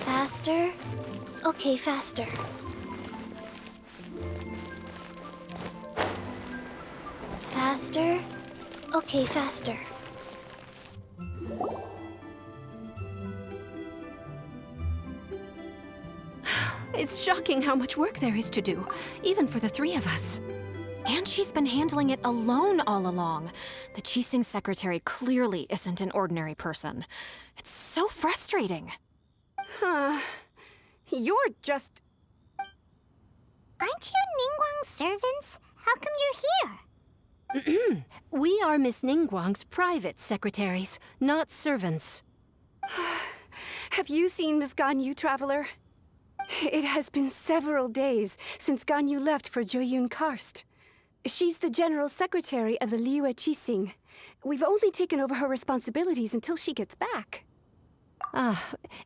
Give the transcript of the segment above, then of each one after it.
Faster? Okay, faster. Faster? Okay, faster. It's shocking how much work there is to do, even for the three of us. And she's been handling it alone all along. The Qixing secretary clearly isn't an ordinary person. It's so frustrating. You're just... Aren't you Ningguang's servants? How come you're here? We are Miss Ningguang's private secretaries, not servants. Have you seen Miss Ganyu, Traveler? It has been several days since Ganyu left for Jueyun Karst. She's the general secretary of the Liyue Qixing. We've only taken over her responsibilities until she gets back.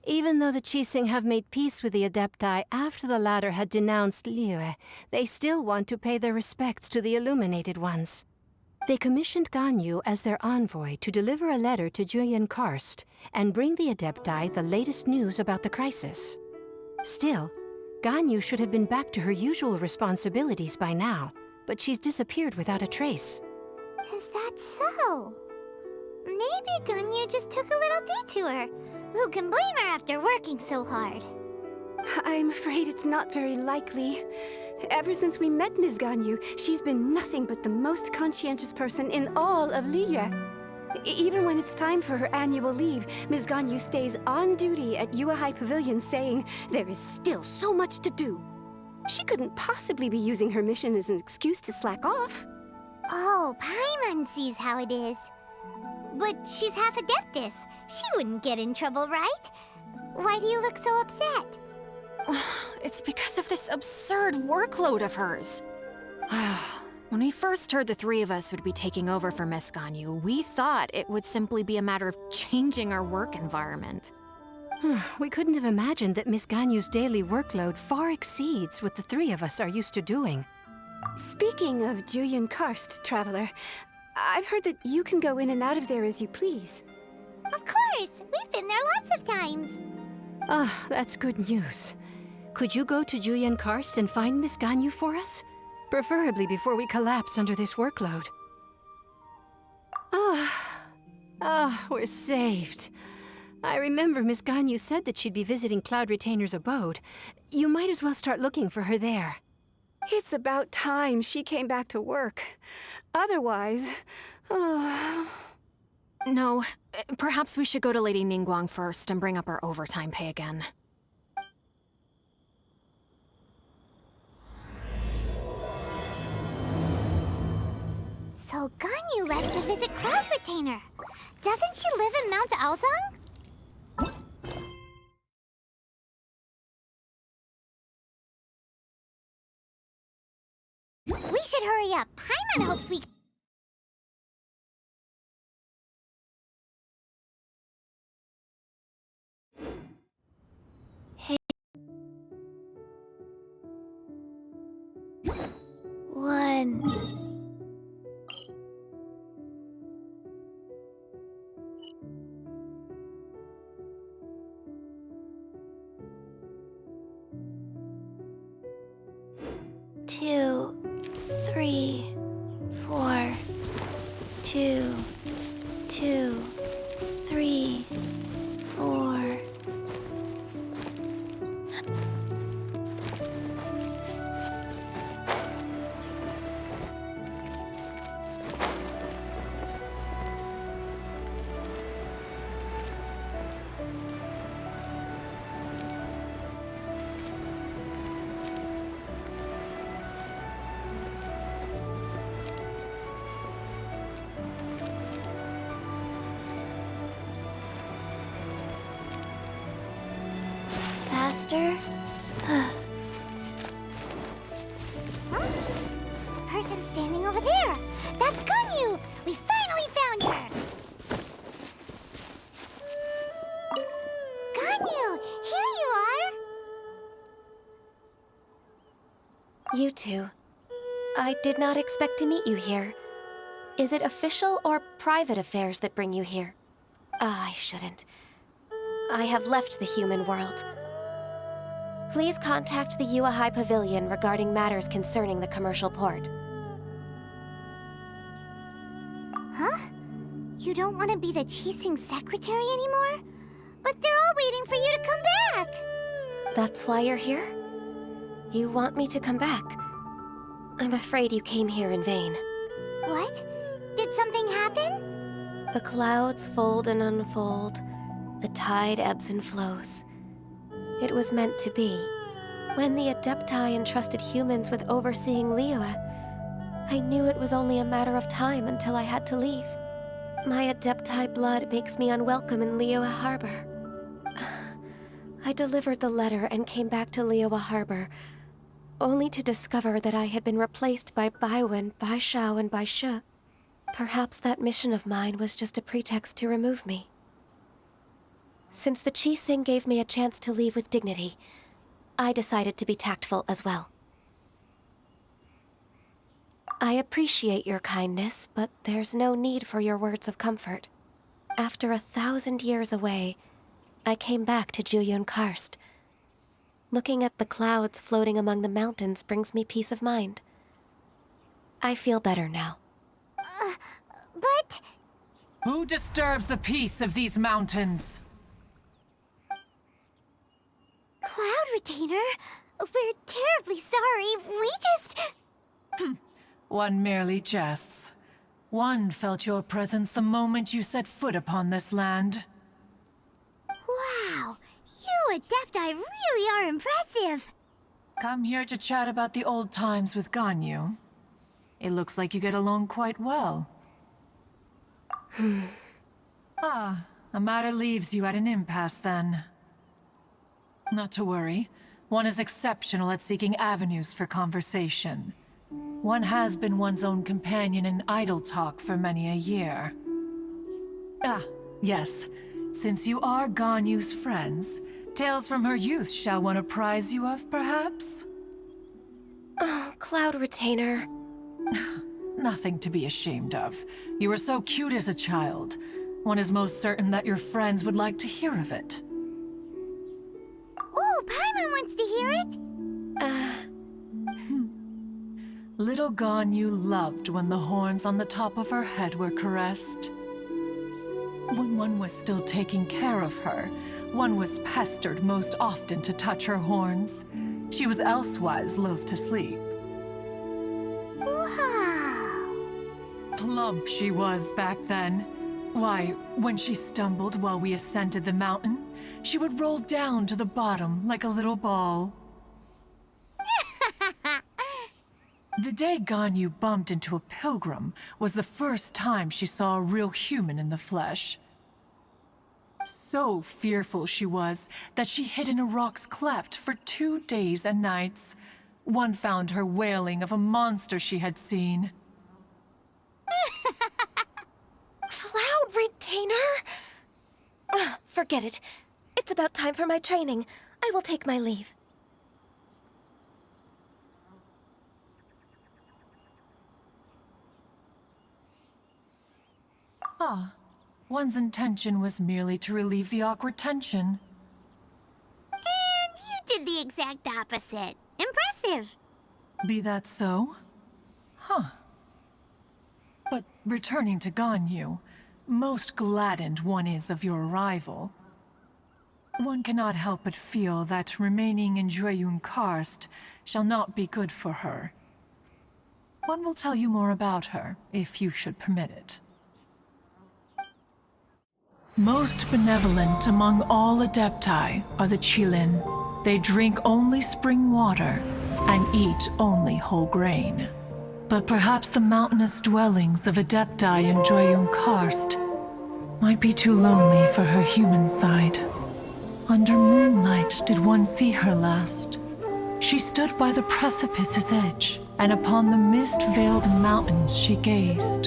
Even though the Qixing have made peace with the Adepti after the latter had denounced Liyue, they still want to pay their respects to the Illuminated ones. They commissioned Ganyu as their envoy to deliver a letter to Jueyun Karst and bring the Adepti the latest news about the crisis. Still, Ganyu should have been back to her usual responsibilities by now, but she's disappeared without a trace. Is that so? Maybe Ganyu just took a little detour. Who can blame her after working so hard? I'm afraid it's not very likely. Ever since we met Ms. Ganyu, she's been nothing but the most conscientious person in all of Liyue. Even when it's time for her annual leave, Ms. Ganyu stays on duty at Yuehai Pavilion saying there is still so much to do. She couldn't possibly be using her mission as an excuse to slack off. Oh, Paimon sees how it is. But she's half Adeptus. She wouldn't get in trouble, right? Why do you look so upset? It's because of this absurd workload of hers. When we first heard the three of us would be taking over for Miss Ganyu, we thought it would simply be a matter of changing our work environment. We couldn't have imagined that Miss Ganyu's daily workload far exceeds what the three of us are used to doing. Speaking of Jueyun Karst, Traveler, I've heard that you can go in and out of there as you please. Of course! We've been there lots of times. That's good news. Could you go to Jueyun Karst and find Miss Ganyu for us? Preferably before we collapse under this workload. We're saved. I remember Miss Ganyu said that she'd be visiting Cloud Retainer's abode. You might as well start looking for her there. It's about time she came back to work. Otherwise... No, perhaps we should go to Lady Ningguang first and bring up our overtime pay again. So Ganyu left to visit Cloud Retainer. Doesn't she live in Mount Aozang? We should hurry up. Paimon hopes we... Hey. 1. 2, 3, 4, 2, 2, 3, 4. Master? Huh? Person standing over there. That's Ganyu! We finally found her! Ganyu, here you are! You two. I did not expect to meet you here. Is it official or private affairs that bring you here? I shouldn't. I have left the human world. Please contact the Yua High Pavilion regarding matters concerning the commercial port. Huh? You don't want to be the Qixing secretary anymore? But they're all waiting for you to come back! That's why you're here? You want me to come back? I'm afraid you came here in vain. What? Did something happen? The clouds fold and unfold. The tide ebbs and flows. It was meant to be. When the Adepti entrusted humans with overseeing Liyue, I knew it was only a matter of time until I had to leave. My Adepti blood makes me unwelcome in Liyue Harbor. I delivered the letter and came back to Liyue Harbor, only to discover that I had been replaced by Baiwen, Bai Xiao, and Bai Shi. Perhaps that mission of mine was just a pretext to remove me. Since the Qixing gave me a chance to leave with dignity, I decided to be tactful as well. I appreciate your kindness, but there's no need for your words of comfort. After 1,000 years away, I came back to Juyun Karst. Looking at the clouds floating among the mountains brings me peace of mind. I feel better now. But... Who disturbs the peace of these mountains? Cloud Retainer, we're terribly sorry. We just... One merely jests. One felt your presence the moment you set foot upon this land. Wow, you Adepti really are impressive. Come here to chat about the old times with Ganyu. It looks like you get along quite well. Ah, a matter leaves you at an impasse then. Not to worry. One is exceptional at seeking avenues for conversation. One has been one's own companion in idle talk for many a year. Ah, yes. Since you are Ganyu's friends, tales from her youth shall one apprise you of, perhaps? Oh, Cloud Retainer. Nothing to be ashamed of. You were so cute as a child. One is most certain that your friends would like to hear of it. Oh, Paimon wants to hear it. Little Ganyu loved when the horns on the top of her head were caressed. When one was still taking care of her, one was pestered most often to touch her horns. She was elsewise loath to sleep. Wow. Plump she was back then. Why, when she stumbled while we ascended the mountain, she would roll down to the bottom like a little ball. The day Ganyu bumped into a pilgrim was the first time she saw a real human in the flesh. So fearful she was that she hid in a rock's cleft for 2 days and nights. One found her wailing of a monster she had seen. Cloud Retainer? Forget it. It's about time for my training. I will take my leave. Ah, one's intention was merely to relieve the awkward tension. And you did the exact opposite. Impressive. Be that so? Huh. But returning to Ganyu, most gladdened one is of your arrival. One cannot help but feel that remaining in Juyun Karst shall not be good for her. One will tell you more about her, if you should permit it. Most benevolent among all Adepti are the Qilin. They drink only spring water and eat only whole grain. But perhaps the mountainous dwellings of Adepti in Juyun Karst might be too lonely for her human side. Under moonlight, night did one see her last? She stood by the precipice's edge, and upon the mist-veiled mountains she gazed.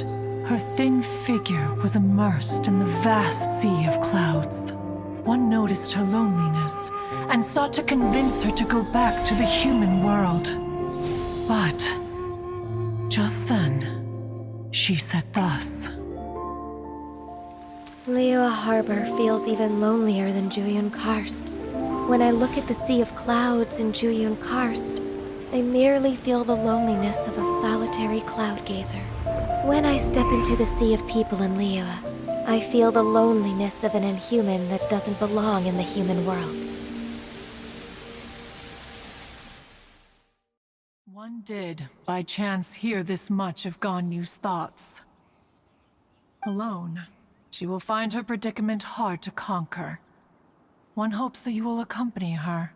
Her thin figure was immersed in the vast sea of clouds. One noticed her loneliness, and sought to convince her to go back to the human world. But just then, she said thus. Liyue Harbor feels even lonelier than Jueyun Karst. When I look at the sea of clouds in Jueyun Karst, I merely feel the loneliness of a solitary cloud gazer. When I step into the sea of people in Liyue, I feel the loneliness of an inhuman that doesn't belong in the human world. One did, by chance, hear this much of Ganyu's thoughts. Alone, she will find her predicament hard to conquer. One hopes that you will accompany her.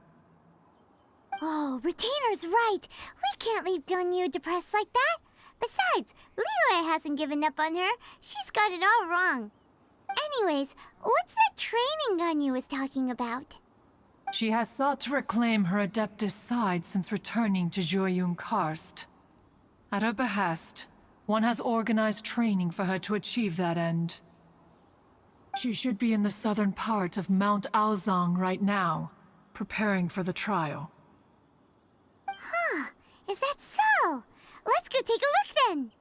Oh, Retainer's right. We can't leave Ganyu depressed like that. Besides, Liyue hasn't given up on her. She's got it all wrong. Anyways, what's that training Ganyu was talking about? She has sought to reclaim her Adeptus side since returning to Jueyun Karst. At her behest, one has organized training for her to achieve that end. She should be in the southern part of Mount Aozang right now, preparing for the trial. Huh, is that so? Let's go take a look then!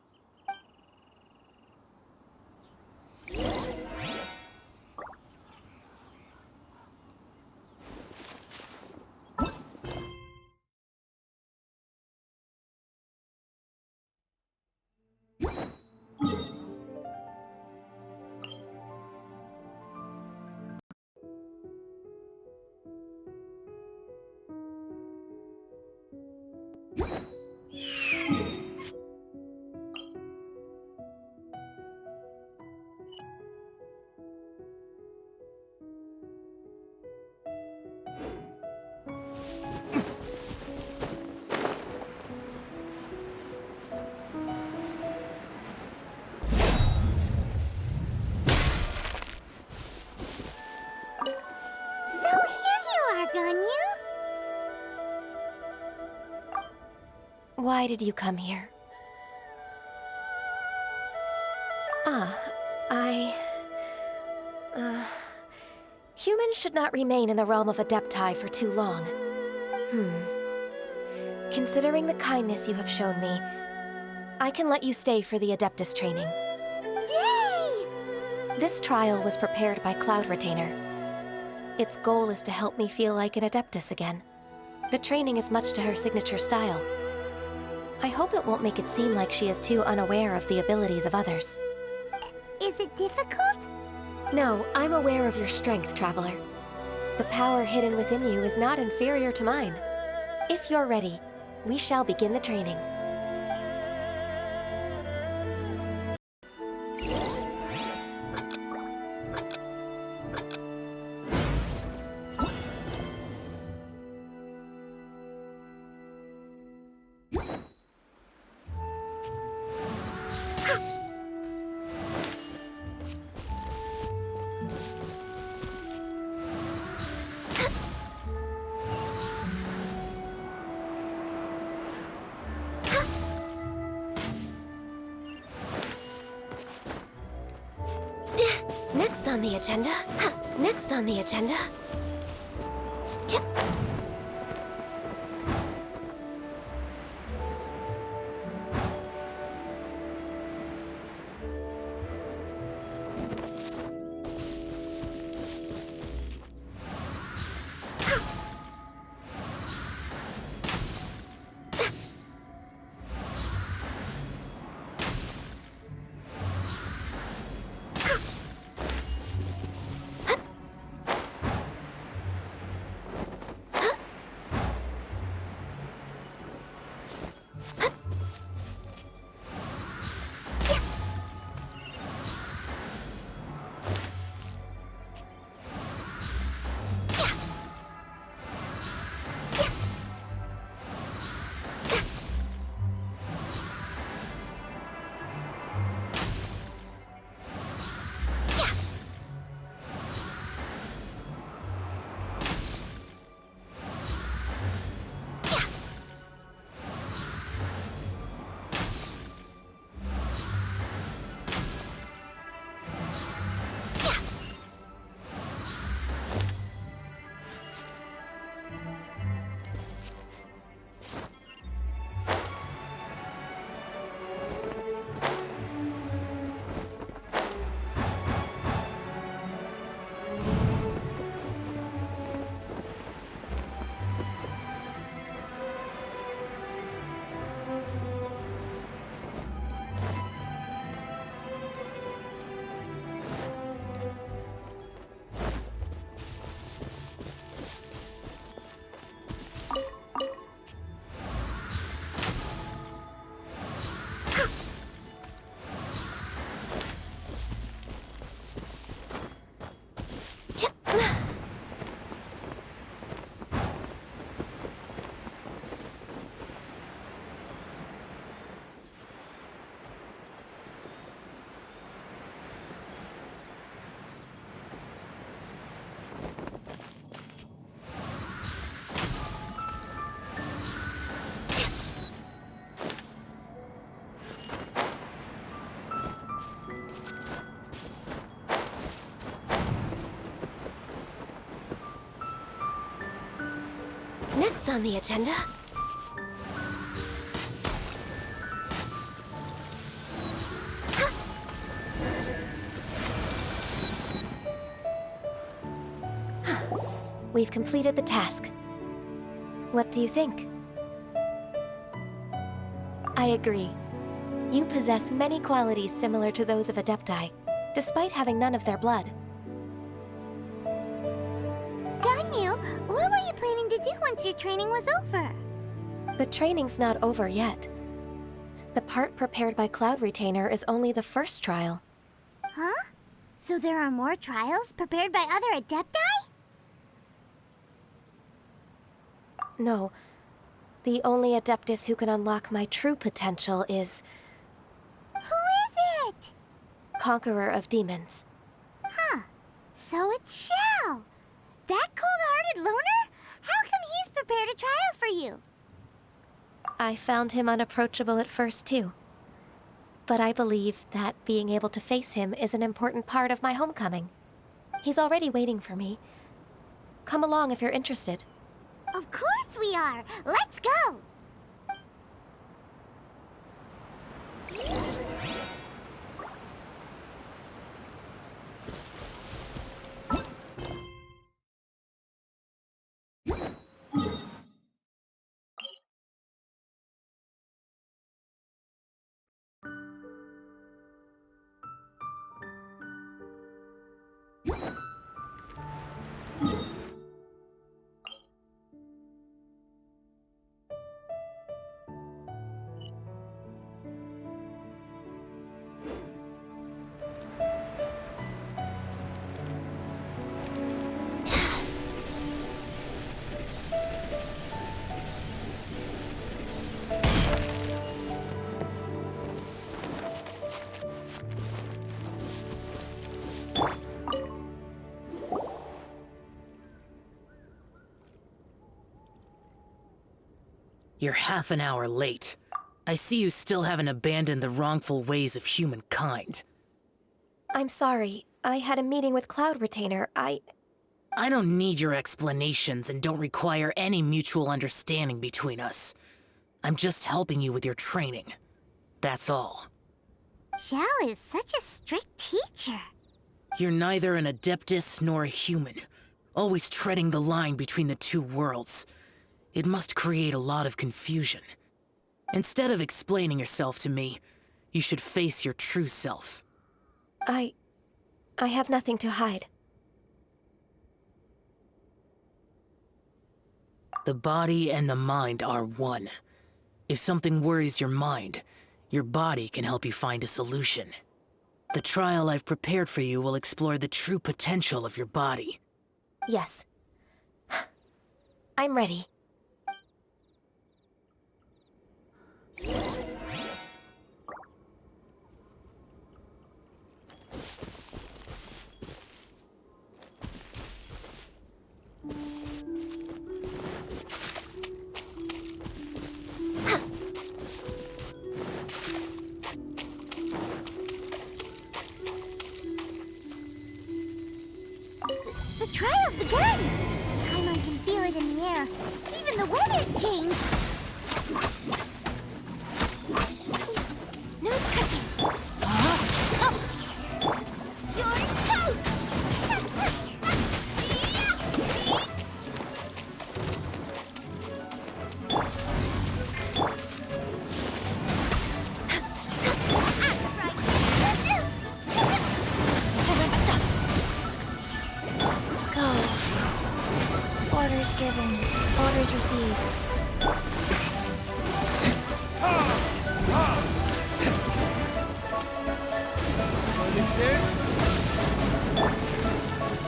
Why did you come here? Humans should not remain in the realm of Adepti for too long. Considering the kindness you have shown me, I can let you stay for the Adeptus training. Yay! This trial was prepared by Cloud Retainer. Its goal is to help me feel like an Adeptus again. The training is much to her signature style. I hope it won't make it seem like she is too unaware of the abilities of others. Is it difficult? No, I'm aware of your strength, Traveler. The power hidden within you is not inferior to mine. If you're ready, we shall begin the training. Next on the agenda. Next on the agenda. Next on the agenda... We've completed the task. What do you think? I agree. You possess many qualities similar to those of Adepti, despite having none of their blood. Ganyu, what were you planning to do once your training was over? The training's not over yet. The part prepared by Cloud Retainer is only the first trial. Huh? So there are more trials prepared by other Adepti? No. The only Adeptus who can unlock my true potential is... Who is it? Conqueror of Demons. Huh. So it's Xiao. That cold-hearted loner? How come he's prepared a trial for you? I found him unapproachable at first, too. But I believe that being able to face him is an important part of my homecoming. He's already waiting for me. Come along if you're interested. Of course we are! Let's go! You're half an hour late. I see you still haven't abandoned the wrongful ways of humankind. I'm sorry. I had a meeting with Cloud Retainer. I don't need your explanations and don't require any mutual understanding between us. I'm just helping you with your training. That's all. Xiao is such a strict teacher. You're neither an Adeptus nor a human, always treading the line between the two worlds. It must create a lot of confusion. Instead of explaining yourself to me, you should face your true self. I have nothing to hide. The body and the mind are one. If something worries your mind, your body can help you find a solution. The trial I've prepared for you will explore the true potential of your body. Yes. I'm ready. The trial's begun! Paimon can feel it in the air. Even the weather's changed. No touching! You're toast! Orders given. Orders received.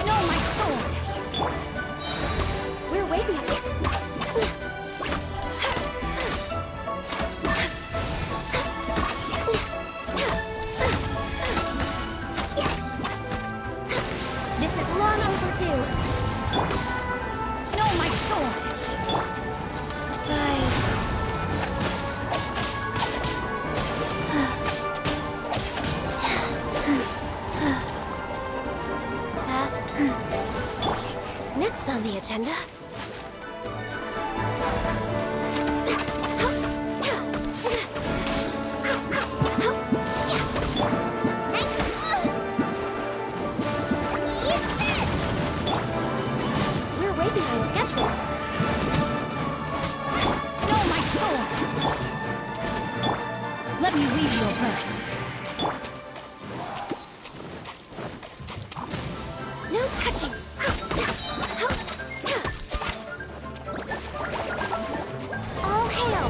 No, my sword! We're way behind. This is long overdue. No, my sword! Rise. Fast. Next on the agenda... Let me weave your verse. No touching! All hail!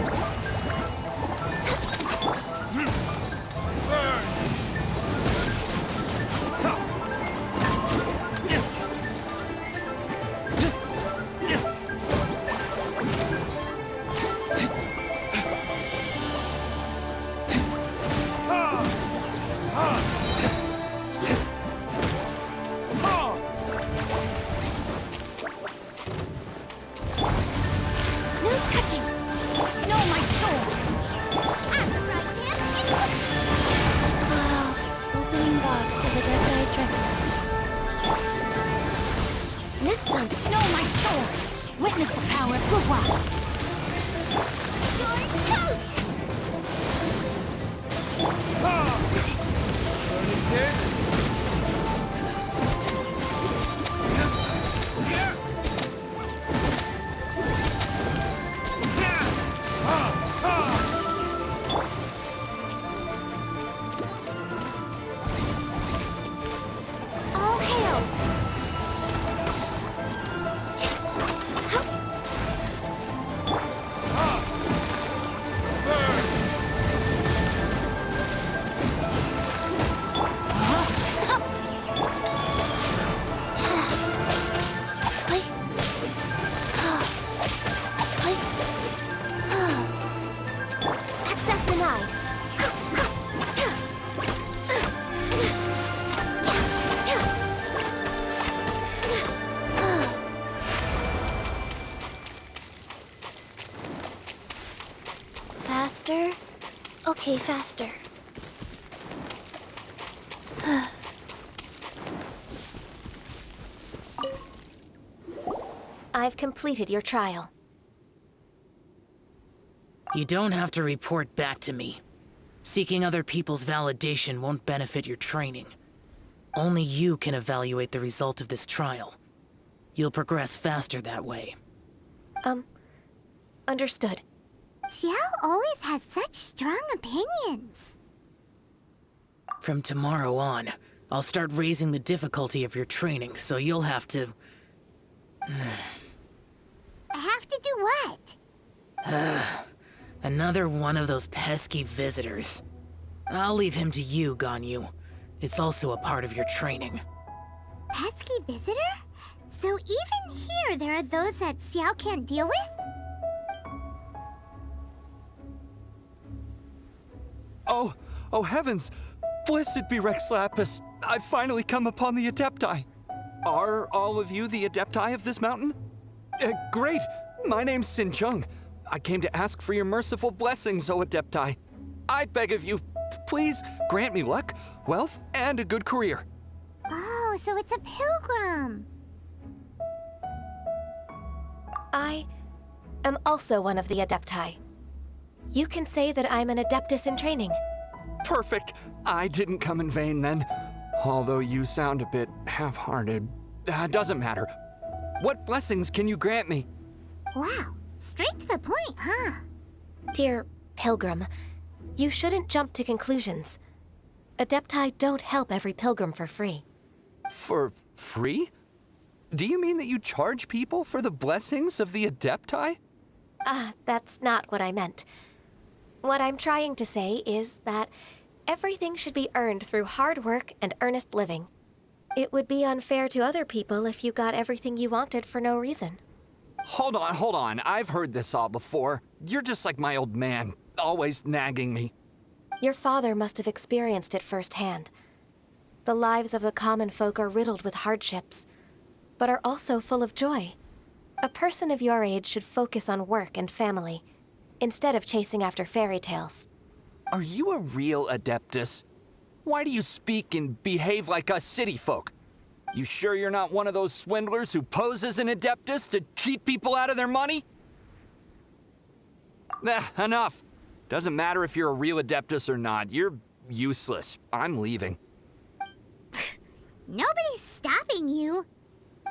No touching! No, my soul! Wow. Opening box of Adepti tricks. Next time, no, my sword! Witness the power of Gugwa! You're toast! All hail! Access denied. Faster? Okay, faster. I've completed your trial. You don't have to report back to me. Seeking other people's validation won't benefit your training. Only you can evaluate the result of this trial. You'll progress faster that way. Understood. Xiao always has such strong opinions. From tomorrow on, I'll start raising the difficulty of your training, so you'll have to... I have to do what? Another one of those pesky visitors. I'll leave him to you, Ganyu. It's also a part of your training. Pesky visitor? So even here there are those that Xiao can't deal with? Oh heavens! Blessed be Rex Lapis! I've finally come upon the Adepti! Are all of you the Adepti of this mountain? Great! My name's Sin Chung. I came to ask for your merciful blessings, O Adepti. I beg of you, please grant me luck, wealth, and a good career. Oh, so it's a pilgrim. I am also one of the Adepti. You can say that I'm an Adeptus in training. Perfect! I didn't come in vain then. Although you sound a bit half-hearted. Doesn't matter. What blessings can you grant me? Wow, straight to the point, huh? Dear Pilgrim, you shouldn't jump to conclusions. Adepti don't help every pilgrim for free. For free? Do you mean that you charge people for the blessings of the Adepti? That's not what I meant. What I'm trying to say is that everything should be earned through hard work and earnest living. It would be unfair to other people if you got everything you wanted for no reason. Hold on. I've heard this all before. You're just like my old man, always nagging me. Your father must have experienced it firsthand. The lives of the common folk are riddled with hardships, but are also full of joy. A person of your age should focus on work and family, instead of chasing after fairy tales. Are you a real Adeptus? Why do you speak and behave like us city folk? You sure you're not one of those swindlers who pose as an Adeptus to cheat people out of their money? Enough. Doesn't matter if you're a real Adeptus or not. You're useless. I'm leaving. Nobody's stopping you.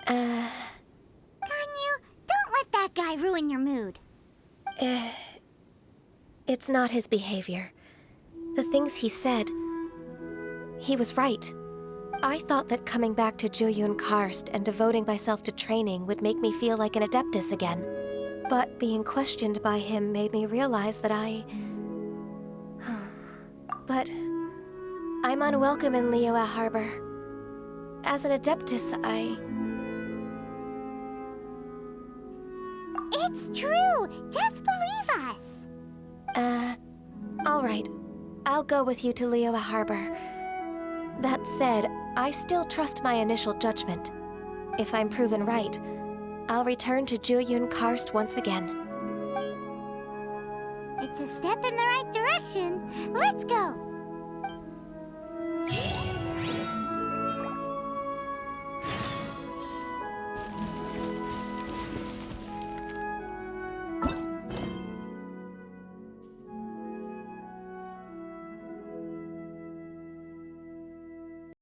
Ganyu, don't let that guy ruin your mood. It's not his behavior. The things he said, he was right. I thought that coming back to Jueyun Karst and devoting myself to training would make me feel like an Adeptus again. But being questioned by him made me realize that But I'm unwelcome in Liyue Harbor. As an Adeptus, It's true! Just believe us! Alright. I'll go with you to Liyue Harbor. That said, I still trust my initial judgment. If I'm proven right, I'll return to Jueyun Karst once again. It's a step in the right direction. Let's go!